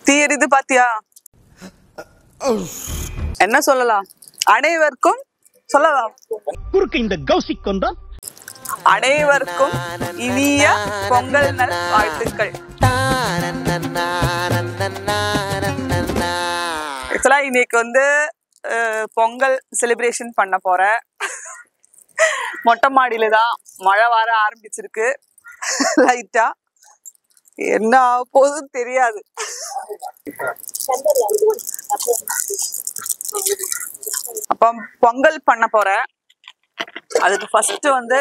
தீ எரியுது பாத்தியா? என்ன சொல்லலாம்? அனைவருக்கும் சொல்லலாம். குறுக்கு இந்த கௌசிக் கொண்டான். அனைவருக்கும் இனிய பொங்கல் நல் வாழ்த்துக்கள். ஆக்சுவலா இன்னைக்கு வந்து பொங்கல் செலிப்ரேஷன் பண்ண போறேன். மொட்டை மாடியில தான் மழை வர ஆரம்பிச்சிருக்கு லைட்டா. என்ன ஆக போகுதுன்னு தெரியாது. அப்ப பொங்கல் பண்ண போறேன். அதுக்கு ஃபர்ஸ்ட் வந்து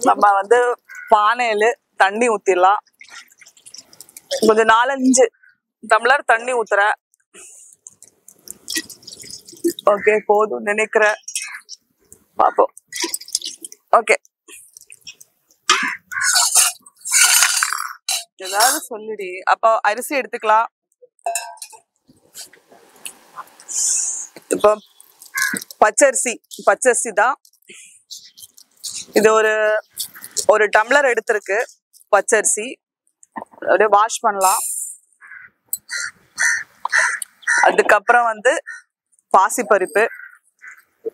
நம்ம வந்து பானையில தண்ணி ஊத்திடலாம். கொஞ்சம் 4-5 டம்ளர் தண்ணி ஊத்துறேன். ஓகே, போதும் நினைக்கிறேன். பாப்போம். ஓகே, ஏதாவது சொல்லுடி. அப்ப அரிசி எடுத்துக்கலாம். இப்ப பச்சரிசி தான் இது. ஒரு டம்ளர் எடுத்திருக்கு பச்சரிசி. அப்படியே வாஷ் பண்ணலாம். அதுக்கப்புறம் வந்து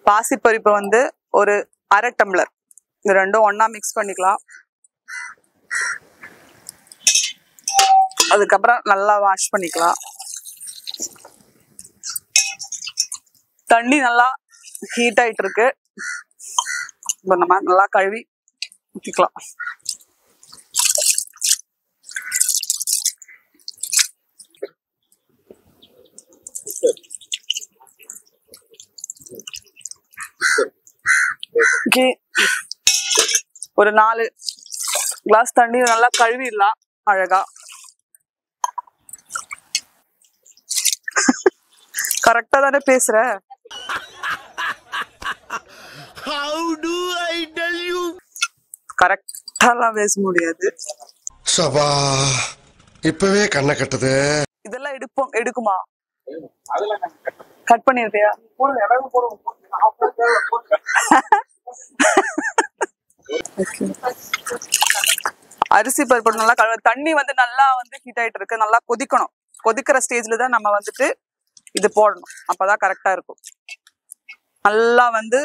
பாசிப்பருப்பு வந்து ஒரு அரை டம்ளர். இது ரெண்டும் ஒண்ணா மிக்ஸ் பண்ணிக்கலாம். அதுக்கப்புறம் நல்லா வாஷ் பண்ணிக்கலாம். தண்ணி நல்லா ஹீட் ஆயிட்டு இருக்கு. இப்போ நம்ம நல்லா கழுவி ஊத்திக்கலாம். ஒரு 4 கிளாஸ் தண்ணி நல்லா கழுவிடலாம் அழகா. கரெக்டா தானே பேசுற? கரெக்டாலாம் பேச முடியாது. இப்பவே கண்ணை கட்டுது. இதெல்லாம் எடுக்குமா? கட் பண்ணிருக்கியா? அரிசி பருப்பு நல்லா தண்ணி வந்து நல்லா வந்து ஹீட் ஆயிட்டு இருக்கு. நல்லா கொதிக்கணும். கொதிக்கிற ஸ்டேஜ்ல தான் நம்ம வந்துட்டு இது போடணும். அப்பதான் கரெக்டா இருக்கும். நல்லா வந்து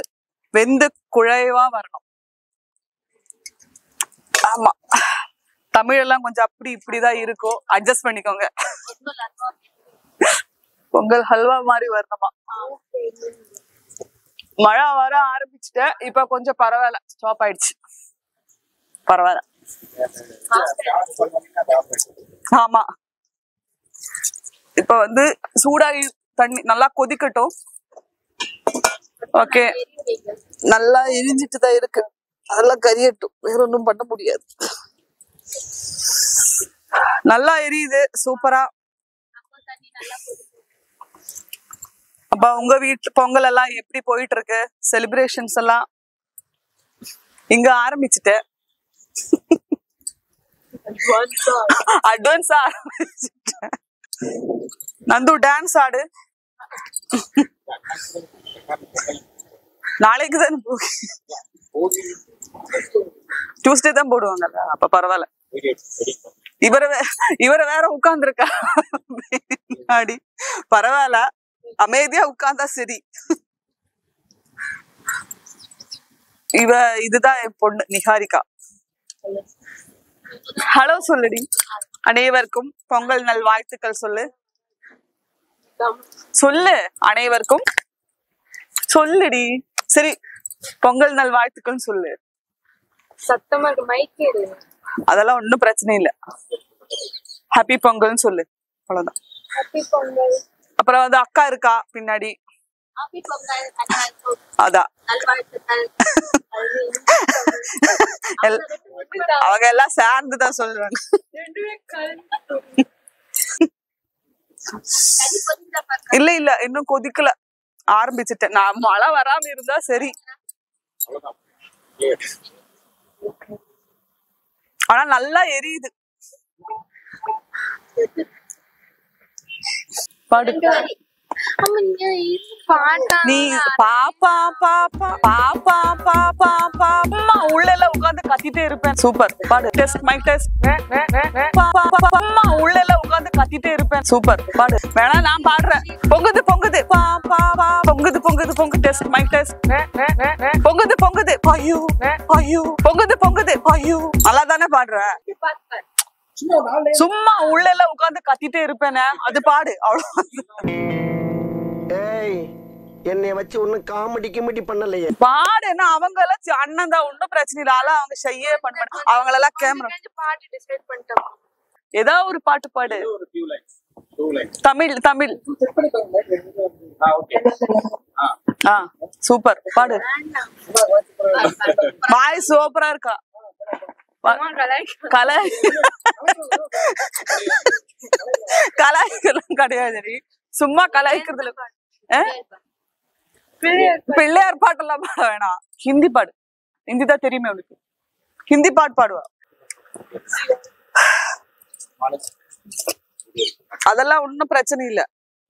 வெந்து குழைவா வரணும். ஆமா, தமிழ் எல்லாம் கொஞ்சம் அப்படி இப்படிதான் இருக்கும். அட்ஜஸ்ட் பண்ணிக்கோங்க. பொங்கல் ஹல்வா மாதிரி வரணுமா? மழை வர ஆரம்பிச்சுட்டேன். இப்ப கொஞ்சம் பரவாயில்ல, ஸ்டாப் ஆயிடுச்சு. பரவாயில்ல. ஆமா, இப்ப வந்து சூடாகி தண்ணி நல்லா கொதிக்கட்டும். ஓகே, நல்லா எரிஞ்சிட்டு தான் இருக்கு. அதெல்லாம் கரியட்டும். வேற ஒன்றும் பண்ண முடியாது. நல்லா எரியுது. சூப்பரா. அப்ப உங்க வீட்டு பொங்கல் எல்லாம் எப்படி போயிட்டு இருக்கு? செலிப்ரேஷன்ஸ் எல்லாம் இங்க ஆரம்பிச்சுட்டேன். அட்வான்ஸா ஆரம்பிச்சுட்டேன். நந்து டான்ஸ் ஆடு. நாளைக்கு தான் டியூஸ்டே தான் போடுவாங்கல்ல. அப்ப பரவாயில்ல. இவர வேற உட்கார்ந்துருக்கா முன்னாடி. பரவாயில்ல, அமைதியா உட்கார்ந்தா சரி. இதுதான் என் பொண்ணு நிஹாரிகா. ஹலோ சொல்லுடி. அனைவருக்கும் பொங்கல் நல் வாழ்த்துக்கள் சொல்லு. சொல்லு, அனைவருக்கும் சொல்லுடி. சரி, பொங்கல் நல் வாழ்த்துக்கள் சொல்லு. சத்தமா மைக். அதெல்லாம் ஒன்னும் பிரச்சனை இல்ல. ஹாப்பி பொங்கல்னு சொல்லு, அவ்வளவுதான். ஹாப்பி பொங்கல். அப்புறம் வந்து அக்கா இருக்கா பின்னாடி. ஹாப்பி பொங்கல். அதான் அவங்க எல்லாம் சேர்ந்துதான் சொல்றாங்க. இல்ல இன்னும் கொதிக்கல, ஆரம்பிச்சுட்டேன். நான் மழை வராம இருந்தா சரி. ஆனா நல்லா எரியுது. நீ பாப்பா பாப்பா பாப்பா பாப்பா பாப்பா உள்ள எல்லாம் உட்கார்ந்து கத்திட்டே இருப்பேன். சூப்பர் பாடு. Test mic test. உள்ள எல்லாம் உட்கார்ந்து கத்திட்டே இருப்பேன். சூப்பர் பாடு. வேணா நான் பாடுறேன். பொங்குது பொங்குது பாப்பா பொங்குது பொங்குது பொங்கு. Test mic test. பொங்குது பொங்குது ஐயோ ஐயோ பொங்குது பொங்குது ஐயோ. நல்லா தானே பாடுற. சும்மா உள்ள எல்லாம் உட்கார்ந்து கத்திட்டே இருப்பேனே அது பாடு. அவ்வளவு என்னைய வச்சு ஒண்ணும் காமெடி கிமெடி பண்ணலையே. பாடுன்னா அவங்க எல்லாம் அண்ணன் தான், ஒன்னும் பிரச்சனை இல்ல. அவங்க ஷையே பண்ண மாட்டாங்க. அவங்க எல்லாம் கேமரா பாட்டு டிசைட் பண்ணிட்டோம். ஏதோ ஒரு பாட்டு பாடு. தமிழ் தமிழ். சூப்பர் பாடு. வாய் சூப்பரா இருக்கா. கலாய்க்கலாம் கிடையாது. சும்மா கலாய்க்கிறதுல பிள்ளையார் பாட்டெல்லாம் பாட வேணாம். ஹிந்தி பாடு. ஹிந்தி தான் தெரியுமே உனக்கு. ஹிந்தி பாட்டு பாடுவா. அதெல்லாம் ஒன்னும் பிரச்சனை இல்ல.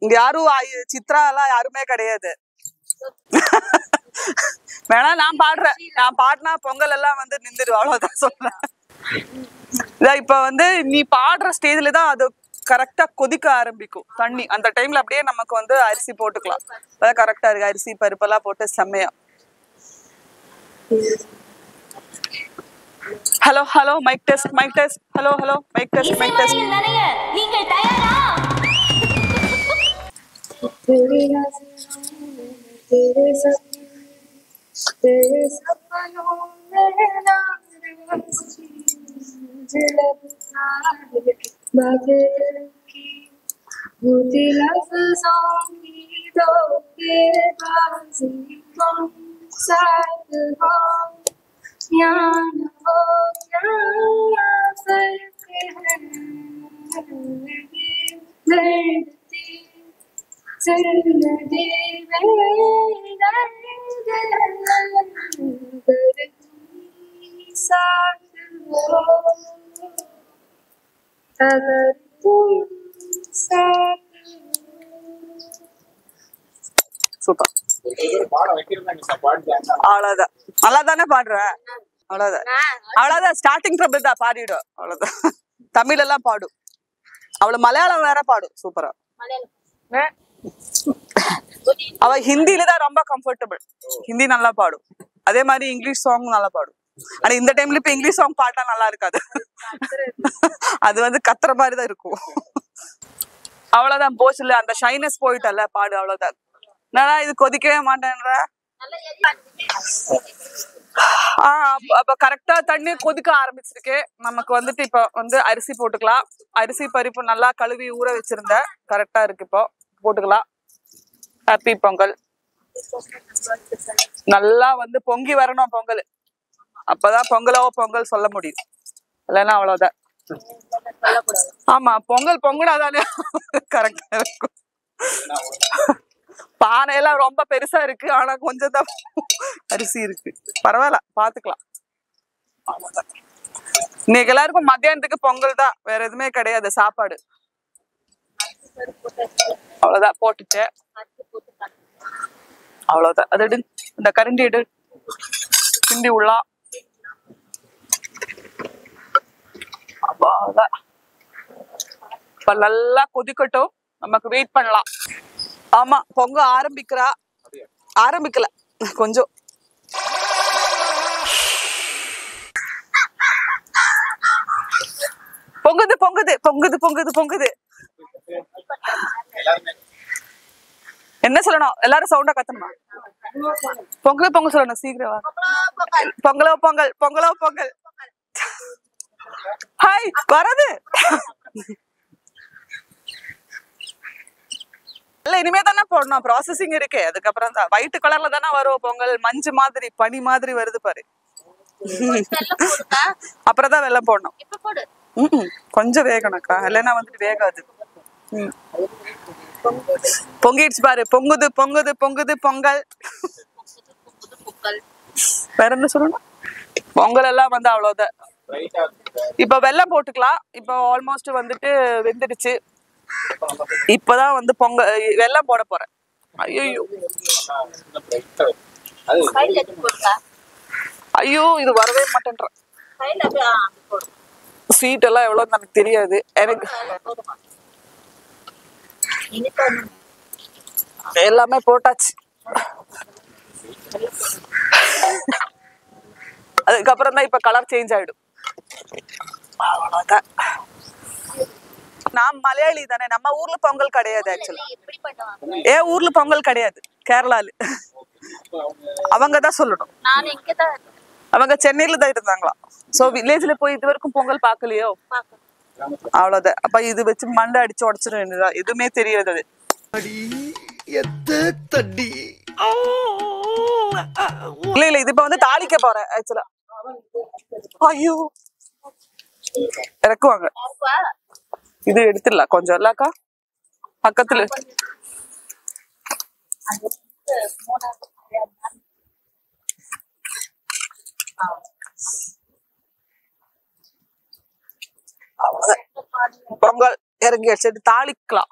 இங்க யாரும் சித்ரா எல்லாம் யாருமே கிடையாது. வேணா நான் பாடுறேன். நான் பாடினா பொங்கல் எல்லாம் வந்து நின்றுடும். அவ்வளவுதான் சொல்றேன். இப்ப வந்து நீ பாடுற ஸ்டேஜ்ல தான் அது கரெக்டா கொதிக்க ஆரம்பிக்கும் தண்ணி. அந்த டைம்ல அப்படியே நமக்கு வந்து அரிசி போட்டுக்கலாம். அதான் கரெக்டா இருக்கு. அரிசி பருப்பெல்லாம் போட்டு செம்மையா. Hello hello mike test mic test. Hello hello mike test mic test. நீங்கள் தயாரா? சூப்பர். அவ்வளவுதான். நல்லா தானே பாடுற. அவ்வளவுதான் அவ்வளவுதான். ஸ்டார்டிங் ட்ரபிள் தான் பாடிடும். அவ்வளவுதான். தமிழ் எல்லாம் பாடும். அவ்வளவு மலையாளம் வேற பாடும். சூப்பரா. அவ ஹிந்தில தான் ரொம்ப கம்ஃபர்டபிள். ஹிந்தி நல்லா பாடும். அதே மாதிரி இங்கிலீஷ் சாங் நல்லா பாடும். ஆனா இந்த டைம்ல இப்ப இங்கிலீஷ் சாங் பாட்டா நல்லா இருக்காது. அது வந்து கத்துற மாதிரிதான் இருக்கும். அவ்வளவுதான் போச்சுல. அந்த ஷைனஸ் போயிட்டல்ல பாடு. அவ்வளவுதான். என்னடா இது கொதிக்கவே மாட்டேன்ற. அப்ப கரெக்டா தண்ணி கொதிக்க ஆரம்பிச்சிருக்கு. நமக்கு வந்துட்டு இப்ப வந்து அரிசி போட்டுக்கலாம். அரிசி பருப்பு நல்லா கழுவி ஊற வச்சிருந்தேன். கரெக்டா இருக்கு. இப்போ போட்டுக்கலாம். ஹாப்பி பொங்கல். நல்லா வந்து பொங்கி வரணும் பொங்கல். அப்பதான் பொங்கலோ பொங்கல் சொல்ல முடியும். இல்லைன்னா அவ்வளவுதான். ஆமா பொங்கல் பொங்கலாதானே கரெக்டா இருக்கும். பானையெல்லாம் ரொம்ப பெருசா இருக்கு. ஆனா கொஞ்சம் தான் அரிசி இருக்கு. பரவாயில்ல பாத்துக்கலாம். இன்னைக்கு எல்லாருக்கும் மத்தியானத்துக்கு பொங்கல் தான். வேற எதுவுமே கிடையாது சாப்பாடு. அவ்வளவுதான் போட்டுட்டேன். அவ்வளவுதான். அது எடு. இந்த கரண்டி எடு. கிண்டி உள்ளா. அவ்வளவுதான். இப்ப நல்லா கொதிக்கட்டும். நமக்கு வெயிட் பண்ணலாம். ஆமா பொங்க ஆரம்பிக்கிறா. ஆரம்பிக்கல கொஞ்சம். பொங்குது பொங்குது பொங்குது பொங்குது பொங்குது. என்ன சொல்லணும்? எல்லாரும் சவுண்டா கத்தணுமா? பொங்கல் பொங்கல் சொல்லணும். சீக்கிரம் பொங்கலோ பொங்கல் பொங்கலோ பொங்கல். ஹாய் வரது. இல்ல இனிமே தானே போடணும். ப்ராசஸிங் இருக்கு. அதுக்கப்புறம் தான் ஒயிட் கலர்ல தானே வரும் பொங்கல். மஞ்சு மாதிரி பனி மாதிரி வருது பாரு. அப்புறம் தான் வெல்லம் போடணும். கொஞ்சம் வேகணும்க்கா. இல்லைன்னா வந்துட்டு வேகாது. பொங்கிடுச்சு பாரு. பொங்குது பொங்குது பொங்குது பொங்கல். வேற என்ன சொல்லணும்? பொங்கல் எல்லாம் வந்து அவ்வளவுதான். இப்ப வெல்லம் போட்டுக்கலாம். இப்ப ஆல்மோஸ்ட் வந்துட்டு வெந்துடுச்சு. இப்பதான் வந்து வெல்லம் போட போறேன். ஐயோ கையில எடுத்து போடுங்க. ஐயோ இது வரவே மாட்டேன்ற. கையில அப்படியே அப்படி போடுங்க. ஸ்வீட் எல்லாம் எவ்வளவு எனக்கு தெரியாது. எனக்கு போதுமா? இனிப்பா எல்லாமே போட்டாச்சு. அதுக்கப்புறம் தான் இப்ப கலர் சேஞ்ச் ஆயிடும். அவ்வளவுதான். நான் மலையாளி தானே, நம்ம ஊர்ல பொங்கல் கிடையாது ஆக்சுவலா. எப்படி பண்ணுவாங்க? ஊர்ல பொங்கல் கிடையாது, கேரளால. அவங்கதான் சொல்லணும். நான் இங்கதான் அவங்க சென்னையில தான் இருந்தாங்களாம். சோ வில்லேஜ்ல போய் இது வரைக்கும் பொங்கல் பாக்கலையோ. பாக்க அவ்வளவுதான். அப்ப இது வச்சு மண்டை அடிச்சு உடச்சிட வேண்டியதான். எதுவுமே தெரியாது அது. இல்ல இது இப்ப வந்து தாளிக்க போறேன் ஆக்சுவலா. ஐயோ இறக்குவாங்க. இது எடுத்துடலாம் கொஞ்சம் இல்லக்கா பக்கத்துல. பொங்கல் இறங்கி அடிச்சு தாளிக்கலாம்.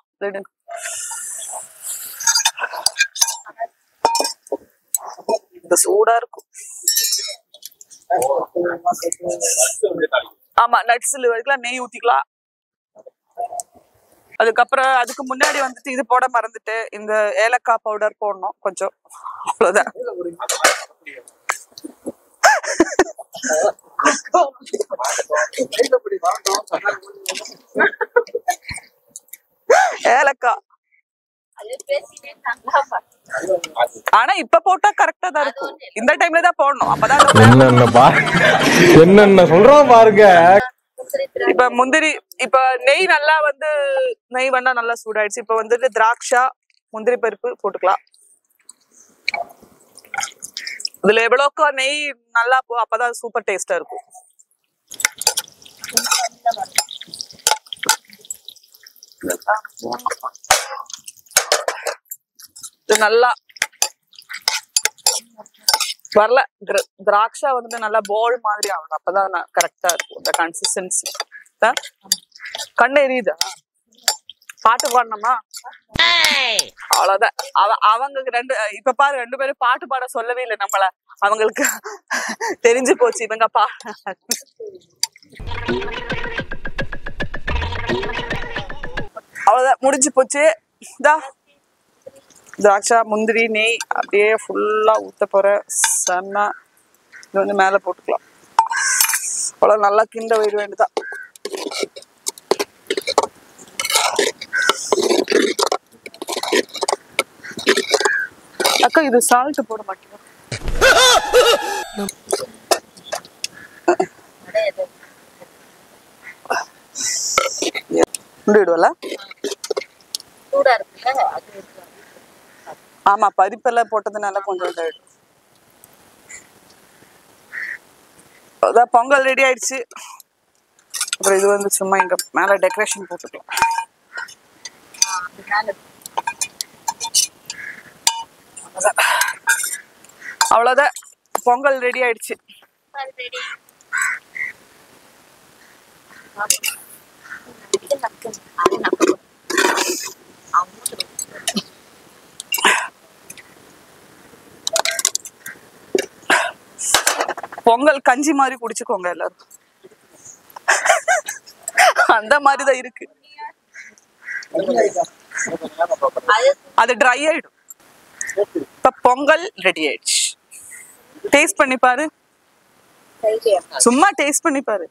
இந்த சூடா இருக்கும். ஆமா நட்ஸ் வரைக்கும் நெய் ஊத்திக்கலாம். அதுக்கப்புறம் அதுக்கு முன்னாடி வந்துட்டு இது போட மறந்துட்டு இந்த ஏலக்காய் பவுடர் போடணும் கொஞ்சம். அவ்வளவுதான். ஏலக்காய் ஆனா இப்ப போட்டா கரெக்டா தான் இருக்கும். இந்த டைம்ல தான் போடணும். அப்பதான் என்னென்ன சொல்றோம் பாருங்க. இப்ப முந்திரி இப்ப நெய் நல்லா வந்து நெய் வேணா நல்லா சூடாயிடுச்சு. இப்ப வந்துட்டு திராட்சா முந்திரி பருப்பு போட்டுக்கலாம். இதுல எவ்வளவுக்கா நெய் நல்லா போ அப்பதான் சூப்பர் டேஸ்டா இருக்கும். இது நல்லா வரல. திராட்சா வந்துட்டு நல்லா பால் மாதிரி ஆகணும். அப்பதான் கரெக்டா இருக்கும் இந்த கன்சிஸ்டன்சி. கண்ணு எரியுதா? பாட்டு பாடணுமா? அவ்வளவுதான். அவங்க ரெண்டு இப்ப பாரு ரெண்டு பேரும் பாட்டு பாட சொல்லவே இல்லை நம்மள. அவங்களுக்கு தெரிஞ்சு போச்சு இவங்க அவ்வளவுதான் முடிஞ்சு போச்சு. இதா திராட்சா முந்திரி நெய் அப்படியே ஃபுல்லா ஊத்த போற. செம்ம. இது வந்து மேல போட்டுக்கலாம். அவ்வளவு நல்லா கிண்ட வைட வேண்டியதான். அக்கா இது சால்ட் போட மாட்டேங்க. விடுவல ஆமா பருப்பெல்லாம் போட்டதுனால கொஞ்சம் இதாயிடும். அதான் பொங்கல் ரெடி ஆயிடுச்சு. அப்புறம் இது வந்து சும்மா இங்க மேல டெக்கரேஷன் போட்டுக்கலாம். அவ்வளவுதான் பொங்கல் ரெடி ஆயிடுச்சு. பொங்கல் கஞ்சி மாதிரி குடிச்சுக்கோங்க எல்லாரும். அந்த மாதிரிதான் இருக்கு. அது ட்ரை ஆயிடும். இப்ப பொங்கல் ரெடி ஆயிடுச்சு. டேஸ்ட் பண்ணி பாரு. சும்மா டேஸ்ட் பண்ணி பாரு.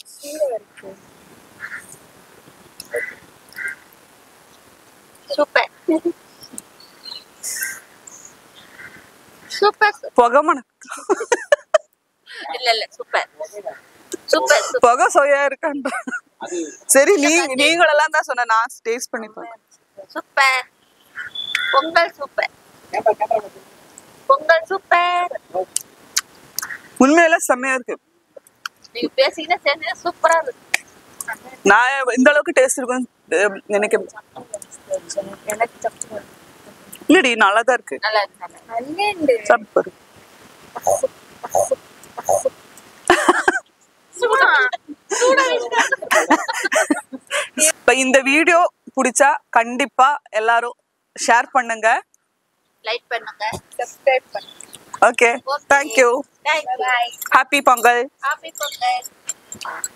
Super super. புகமன இல்ல இல்ல சூப்பர் சூப்பர். புகை சோயா இருக்கான்ற. சரி நீங்களெல்லாம் தான் சொன்ன. நான் டேஸ்ட் பண்ணி பாரு. Super Pongal super. Pongal super. உண்மையில செம்மையா இருக்கு. நீங்க பேசிக்கிட்டே சேர்ந்து சூப்பரா இருக்கு. நான் இந்த அளவுக்கு டேஸ்ட் இருக்கும் நினைக்கிறேன். இல்லடி நல்லாதான் இருக்கு. நல்லா இருக்கு. சாப்பிடு. இப்ப இந்த வீடியோ பிடிச்சா கண்டிப்பா எல்லாரும் ஷேர் பண்ணுங்க. லைக் பண்ணுங்க. சப்ஸ்கிரைப் பண்ணுங்க. Okay, thank you. Bye. Happy Pongal. Happy Pongal.